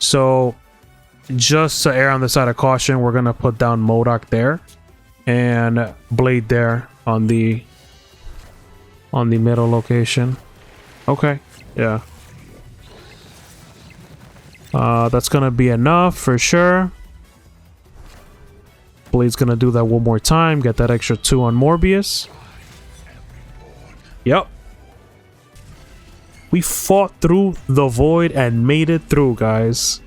So just to err on the side of caution, we're gonna put down Modok there and Blade there on the middle location. Okay, yeah. That's gonna be enough for sure. Blade's gonna do that one more time, get that extra 2 on Morbius. Yep. We fought through the void and made it through, guys.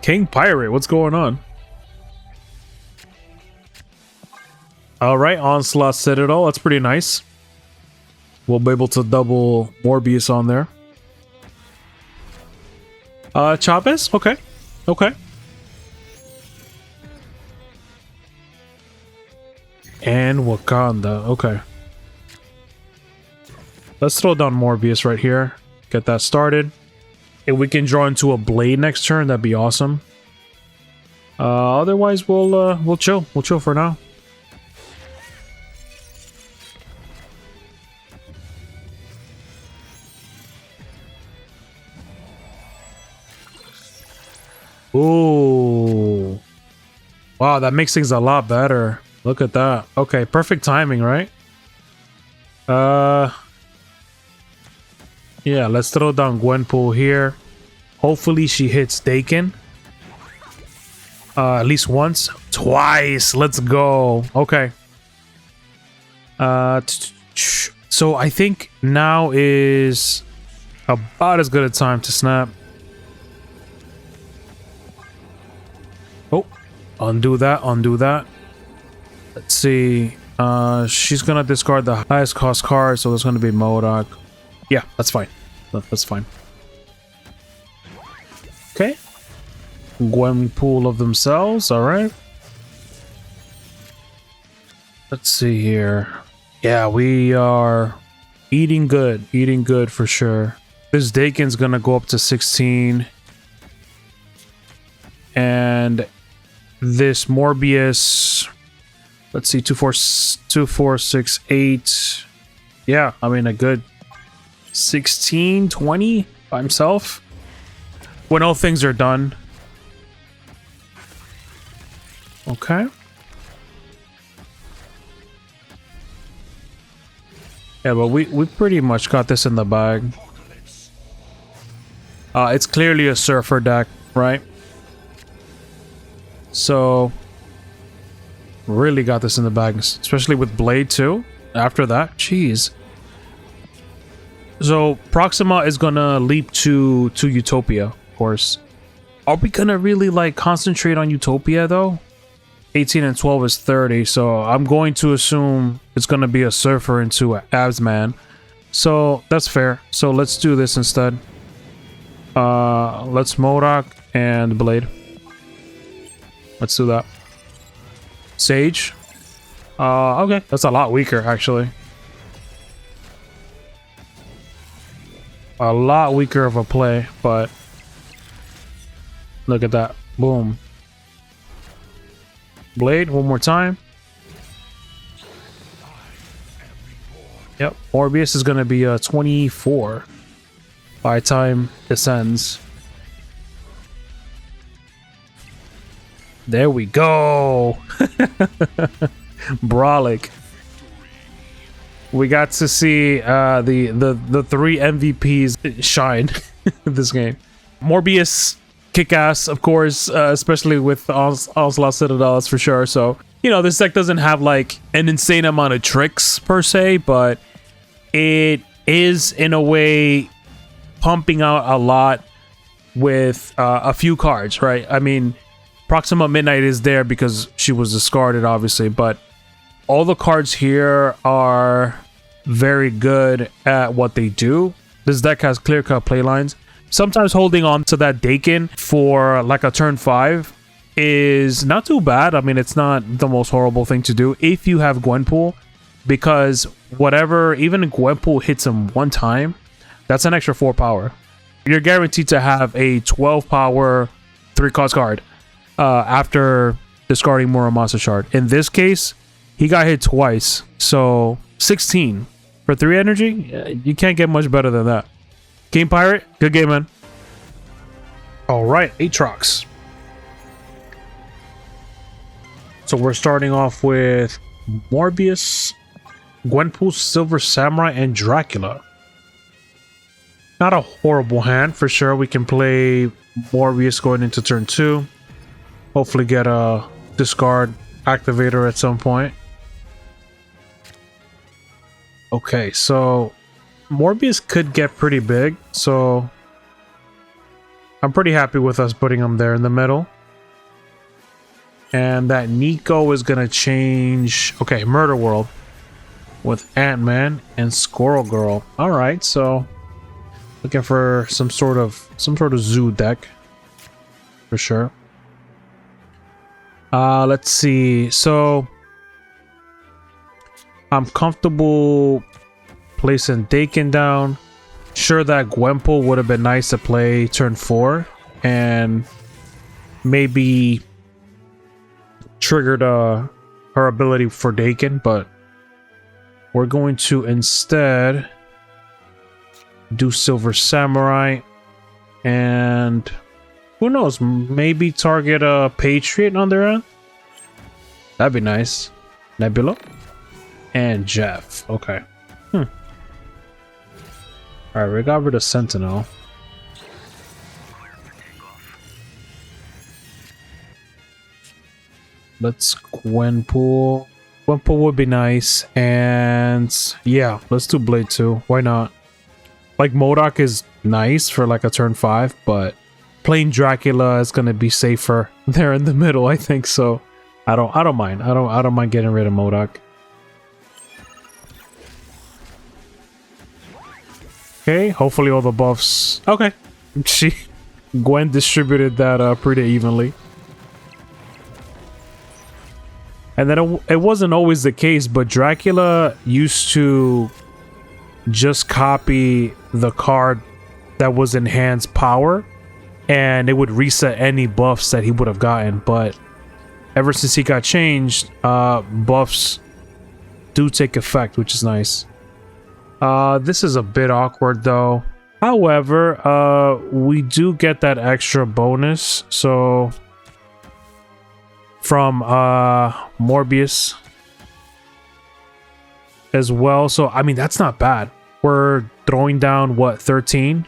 King Pirate, what's going on? Alright, Onslaught Citadel, that's pretty nice. We'll be able to double Morbius on there. Chavez? Okay. Okay. And Wakanda, okay. Let's throw down Morbius right here. Get that started. If we can draw into a Blade next turn, that'd be awesome. Otherwise, we'll chill. We'll chill for now. Ooh. Wow, that makes things a lot better. Look at that. Okay, perfect timing, right? Yeah, let's throw down Gwenpool here. Hopefully she hits Daken. At least once. Twice. Let's go. Okay. So I think now is about as good a time to snap. Oh, undo that, undo that. Let's see. She's gonna discard the highest cost card, so there's gonna be Modok. Yeah, that's fine. That's fine. Okay. Gwenpool of themselves, alright. Let's see here. Yeah, we are eating good for sure. This Daken's gonna go up to 16. And this Morbius, let's see, 2, 4, 6, 8. Yeah, I mean a good 16, 20 by himself. When all things are done. Okay. Yeah, but we pretty much got this in the bag. It's clearly a Surfer deck, right? So really got this in the bag, especially with Blade too. After that, jeez. So Proxima is gonna leap to Utopia, of course. Are we gonna really like concentrate on Utopia though? 18 and 12 is 30, so I'm going to assume it's gonna be a Surfer into Absman. So that's fair. So let's do this instead. Let's Modok and Blade. Let's do that. Sage. Okay, that's a lot weaker actually. A lot weaker of a play, but look at that. Boom. Blade one more time. Yep, Morbius is gonna be 24 by time descends. There we go. Brolic. We got to see the 3 MVPs shine this game. Morbius kick-ass, of course, especially with Onslaught Citadel, that's for sure. So, you know, this deck doesn't have like an insane amount of tricks per se, but it is in a way pumping out a lot with a few cards, right? I mean, Proxima Midnight is there because she was discarded, obviously, but all the cards here are very good at what they do. This deck has clear-cut playlines. Sometimes holding on to that Daken for like a turn 5 is not too bad. I mean, it's not the most horrible thing to do if you have Gwenpool, because whatever, even if Gwenpool hits him one time, that's an extra 4 power. You're guaranteed to have a 12 power 3-cost card after discarding Muramasa Shard. In this case, he got hit twice, so 16 for 3 energy. You can't get much better than that. Game Pirate, good game, man. All right, Aatrox. So we're starting off with Morbius, Gwenpool, Silver Samurai, and Dracula. Not a horrible hand for sure. We can play Morbius going into turn 2. Hopefully get a discard activator at some point. Okay, so Morbius could get pretty big, so I'm pretty happy with us putting him there in the middle. And that Nico is gonna change. Okay, Murder World with Ant-Man and Squirrel Girl. All right, so looking for some sort of zoo deck for sure. Let's see. So I'm comfortable placing Daken down. Sure, that Gwenpool would have been nice to play turn 4 and maybe triggered her ability for Daken, but we're going to instead do Silver Samurai and who knows, maybe target a Patriot on their end. That'd be nice. Nebula and Jeff. Okay. All right, we got rid of Sentinel. Let's Gwenpool. Gwenpool would be nice. And yeah, let's do Blade 2. Why not? Like, MODOK is nice for like a turn 5, but playing Dracula is gonna be safer there in the middle, I think. So I don't mind. I don't mind getting rid of MODOK. Okay, hopefully all the buffs. Okay. Gwen distributed that pretty evenly. And then it wasn't always the case, but Dracula used to just copy the card that was in hand's power, and it would reset any buffs that he would have gotten. But ever since he got changed, buffs do take effect, which is nice. This is a bit awkward though. However, we do get that extra bonus, so from Morbius as well. So I mean, that's not bad. We're throwing down what, 13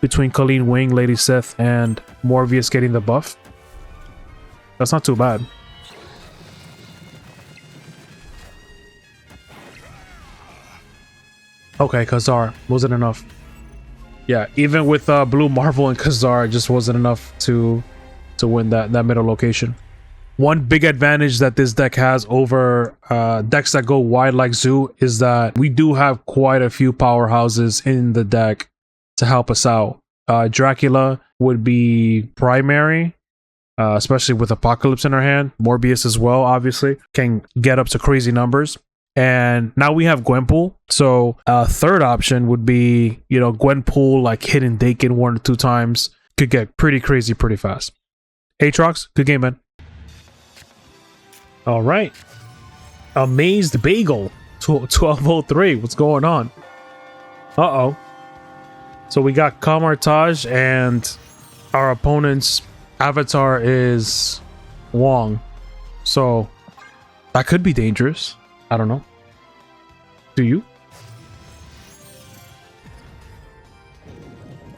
between Colleen Wing, Lady Sith, and Morbius getting the buff. That's not too bad. Okay, Khazar wasn't enough. Yeah, even with Blue Marvel and Khazar, it just wasn't enough to win that middle location. One big advantage that this deck has over decks that go wide like Zoo is that we do have quite a few powerhouses in the deck to help us out. Dracula would be primary, especially with Apocalypse in our hand. Morbius as well, obviously, can get up to crazy numbers. And now we have Gwenpool. So third option would be, you know, Gwenpool like hitting Daken 1 or 2 times. Could get pretty crazy pretty fast. Aatrox, good game, man. All right. Amazed Bagel 1203. What's going on? Uh-oh. So we got Kamartaj and our opponent's avatar is Wong. So that could be dangerous. I don't know. Do you?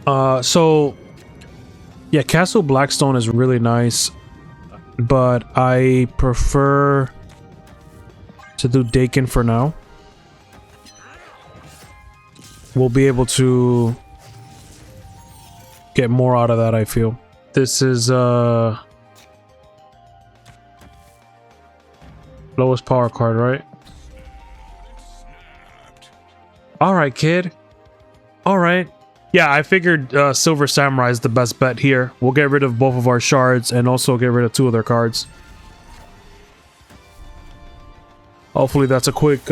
So yeah, Castle Blackstone is really nice, but I prefer to do Daken for now. We'll be able to get more out of that, I feel. This is lowest power card, right? All right, kid. All right. Yeah, I figured Silver Samurai is the best bet here. We'll get rid of both of our shards and also get rid of 2 of their cards. Hopefully that's a quick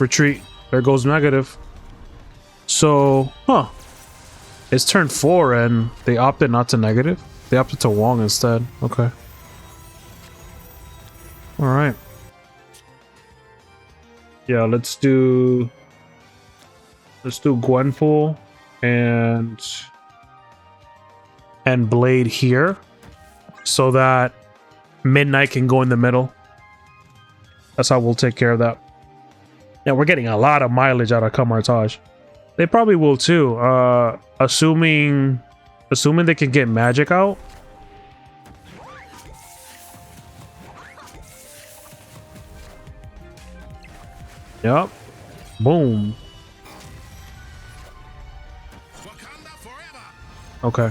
retreat. There goes negative. So, it's turn 4 and they opted not to negative. They opted to Wong instead. Okay. All right. Yeah, let's do Gwenpool and Blade here, so that Midnight can go in the middle. That's how we'll take care of that. Yeah, we're getting a lot of mileage out of Camartage. They probably will too, assuming they can get magic out. Yep. Boom. Okay.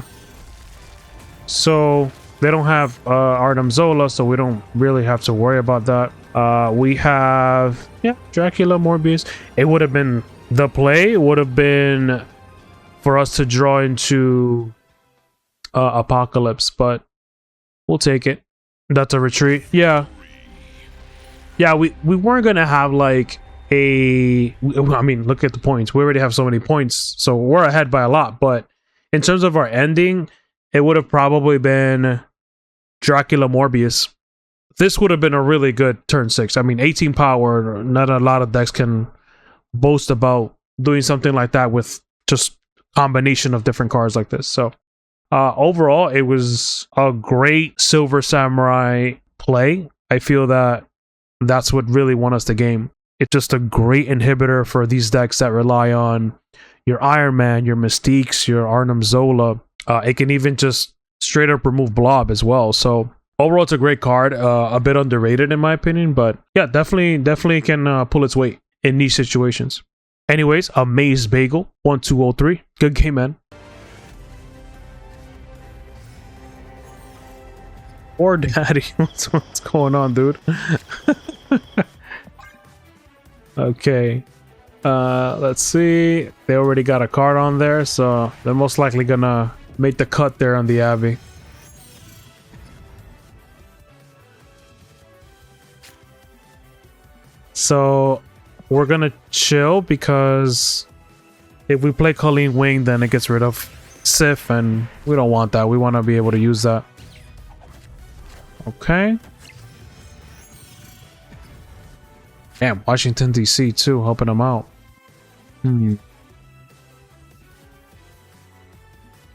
So they don't have Arnim Zola, so we don't really have to worry about that. We have, yeah, Dracula, Morbius. It would have been, the play would have been for us to draw into Apocalypse, but we'll take it. That's a retreat. Yeah. Yeah, we weren't going to have like I mean, look at the points. We already have so many points, so we're ahead by a lot. But in terms of our ending, it would have probably been Dracula Morbius. This would have been a really good turn 6. I mean, 18 power. Not a lot of decks can boast about doing something like that with just combination of different cards like this. So overall, it was a great Silver Samurai play. I feel that that's what really won us the game. It's just a great inhibitor for these decks that rely on your Iron Man, your Mystiques, your Arnim Zola. It can even just straight up remove Blob as well. So overall, it's a great card. A bit underrated in my opinion, but yeah, definitely can pull its weight in niche situations. Anyways, Amaze Bagel 1203. Good game, man. Or Daddy, what's going on, dude? Okay, let's see. They already got a card on there, so they're most likely gonna make the cut there on the Abbey. So we're gonna chill, because if we play Colleen Wing, then it gets rid of Sif, and we don't want that. We want to be able to use that. Okay. Damn, Washington DC too, helping them out.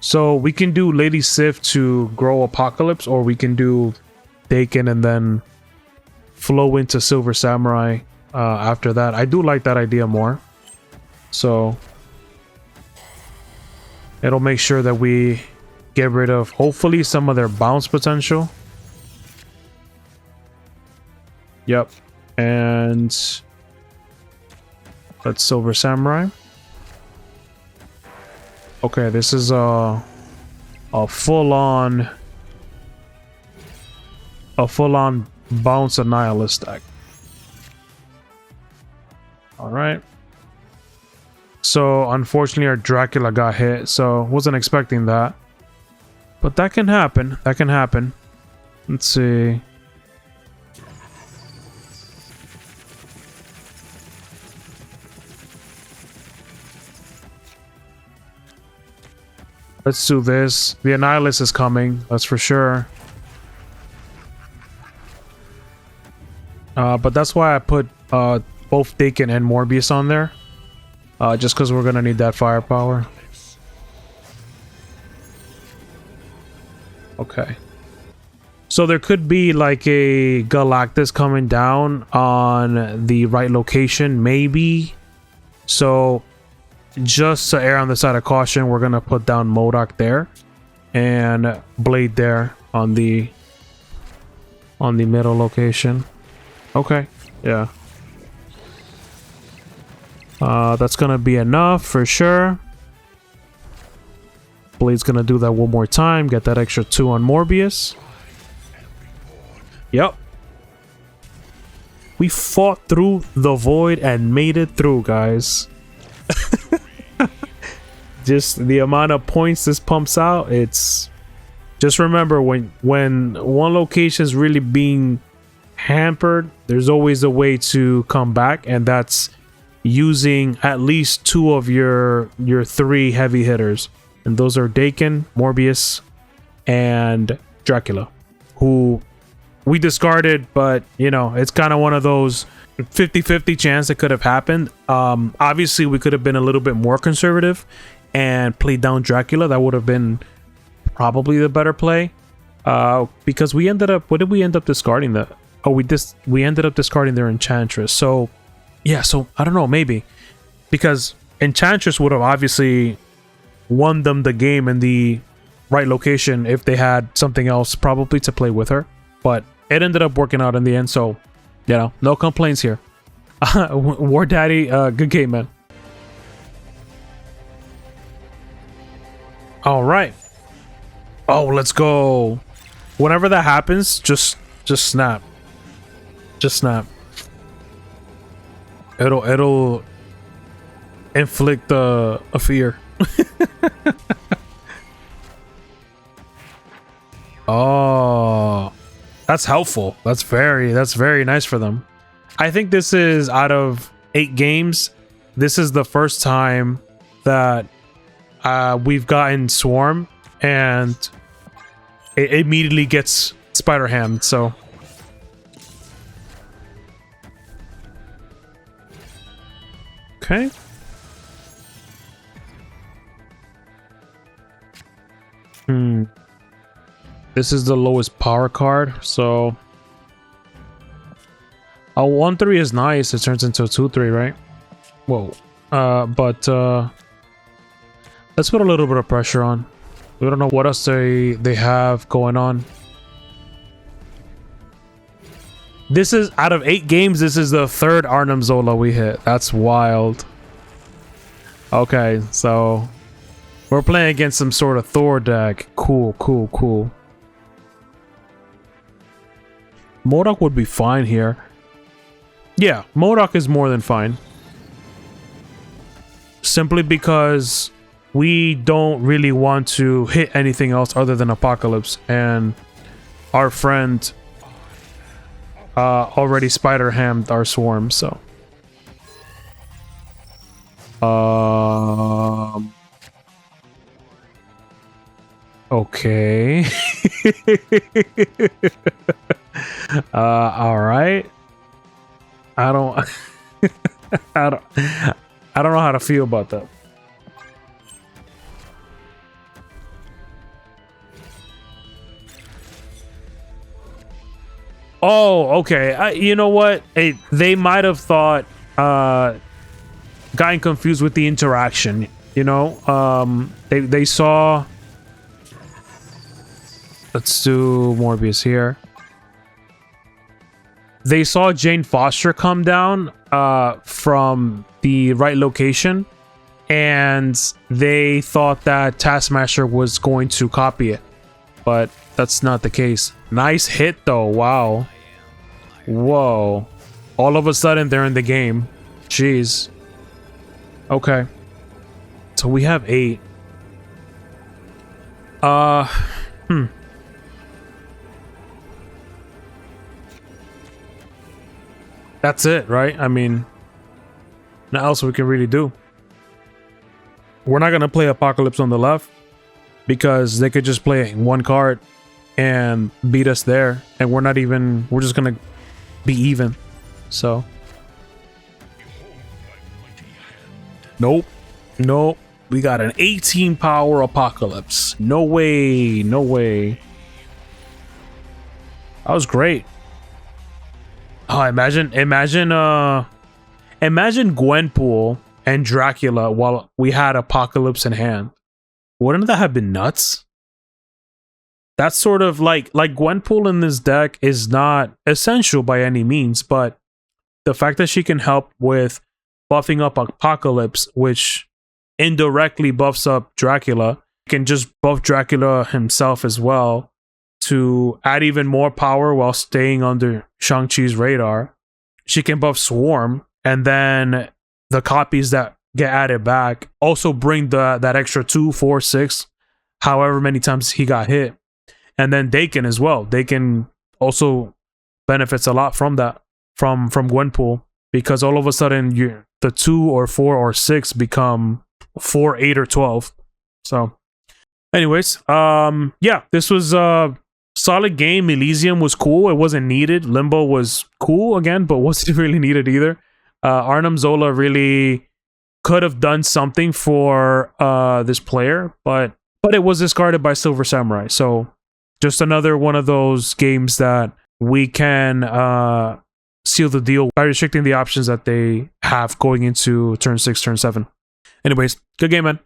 So we can do Lady Sif to grow Apocalypse, or we can do Daken and then flow into Silver Samurai after that. I do like that idea more. So it'll make sure that we get rid of hopefully some of their bounce potential. Yep. And that's Silver Samurai. Okay, this is a full-on bounce Annihilus deck. All right. So unfortunately, our Dracula got hit, so wasn't expecting that. But that can happen. That can happen. Let's see. Let's do this. The Annihilus is coming, that's for sure. But that's why I put both Daken and Morbius on there. Just because we're going to need that firepower. Okay. So there could be like a Galactus coming down on the right location, maybe. So just to err on the side of caution, we're gonna put down MODOK there and Blade there on the middle location. Okay, yeah. That's gonna be enough for sure. Blade's gonna do that one more time, get that extra 2 on Morbius. Yep. We fought through the void and made it through, guys. Just the amount of points this pumps out, it's just remember when one location is really being hampered, there's always a way to come back, and that's using at least 2 of your 3 heavy hitters, and those are Daken, Morbius, and Dracula, who we discarded, but you know, it's kind of one of those 50-50 chance it could have happened. Obviously we could have been a little bit more conservative and play down Dracula. That would have been probably the better play. Because we ended up, what did we end up discarding? We ended up discarding their Enchantress. So yeah, so I don't know, maybe because Enchantress would have obviously won them the game in the right location if they had something else probably to play with her, but it ended up working out in the end, so you know, no complaints here. War Daddy, good game, man. All right. Oh, let's go. Whenever that happens, just snap. Just snap. It'll inflict a fear. Oh, that's helpful. That's very nice for them. I think this is, out of 8 games, this is the first time that we've gotten Swarm and it immediately gets Spider-Hammed, so okay. This is the lowest power card, so a 1/3 is nice. It turns into a 2/3, right? Whoa. But let's put a little bit of pressure on. We don't know what else they have going on. This is, out of 8 games, this is the 3rd Arnim Zola we hit. That's wild. Okay, so we're playing against some sort of Thor deck. Cool. MODOK would be fine here. Yeah, MODOK is more than fine. Simply because we don't really want to hit anything else other than Apocalypse, and our friend already Spider-Hammed our Swarm, so okay. All right. I don't I don't know how to feel about that. Oh, okay. You know what? They might have thought, gotten confused with the interaction. You know, they saw. Let's do Morbius here. They saw Jane Foster come down from the right location, and they thought that Taskmaster was going to copy it, but that's not the case. Nice hit though. Wow. Whoa. All of a sudden they're in the game. Jeez. Okay. So we have 8. That's it, right? I mean, nothing else we can really do. We're not gonna play Apocalypse on the left because they could just play one card and beat us there, and we're just gonna be even. So nope, we got an 18 power Apocalypse. No way. That was great. Oh, imagine Gwenpool and Dracula while we had Apocalypse in hand. Wouldn't that have been nuts? That's sort of like Gwenpool in this deck is not essential by any means, but the fact that she can help with buffing up Apocalypse, which indirectly buffs up Dracula, can just buff Dracula himself as well to add even more power while staying under Shang-Chi's radar. She can buff Swarm, and then the copies that get added back also bring that extra 2, 4, 6, however many times he got hit. And then Daken as well. Daken also benefits a lot from that, from Gwenpool, because all of a sudden the 2 or 4 or 6 become 4, 8, or 12. So anyways, yeah, this was a solid game. Elysium was cool. It wasn't needed. Limbo was cool again, but wasn't really needed either. Arnim Zola really could have done something for this player, but it was discarded by Silver Samurai. So just another one of those games that we can seal the deal by restricting the options that they have going into turn 6, turn 7. Anyways, good game, man.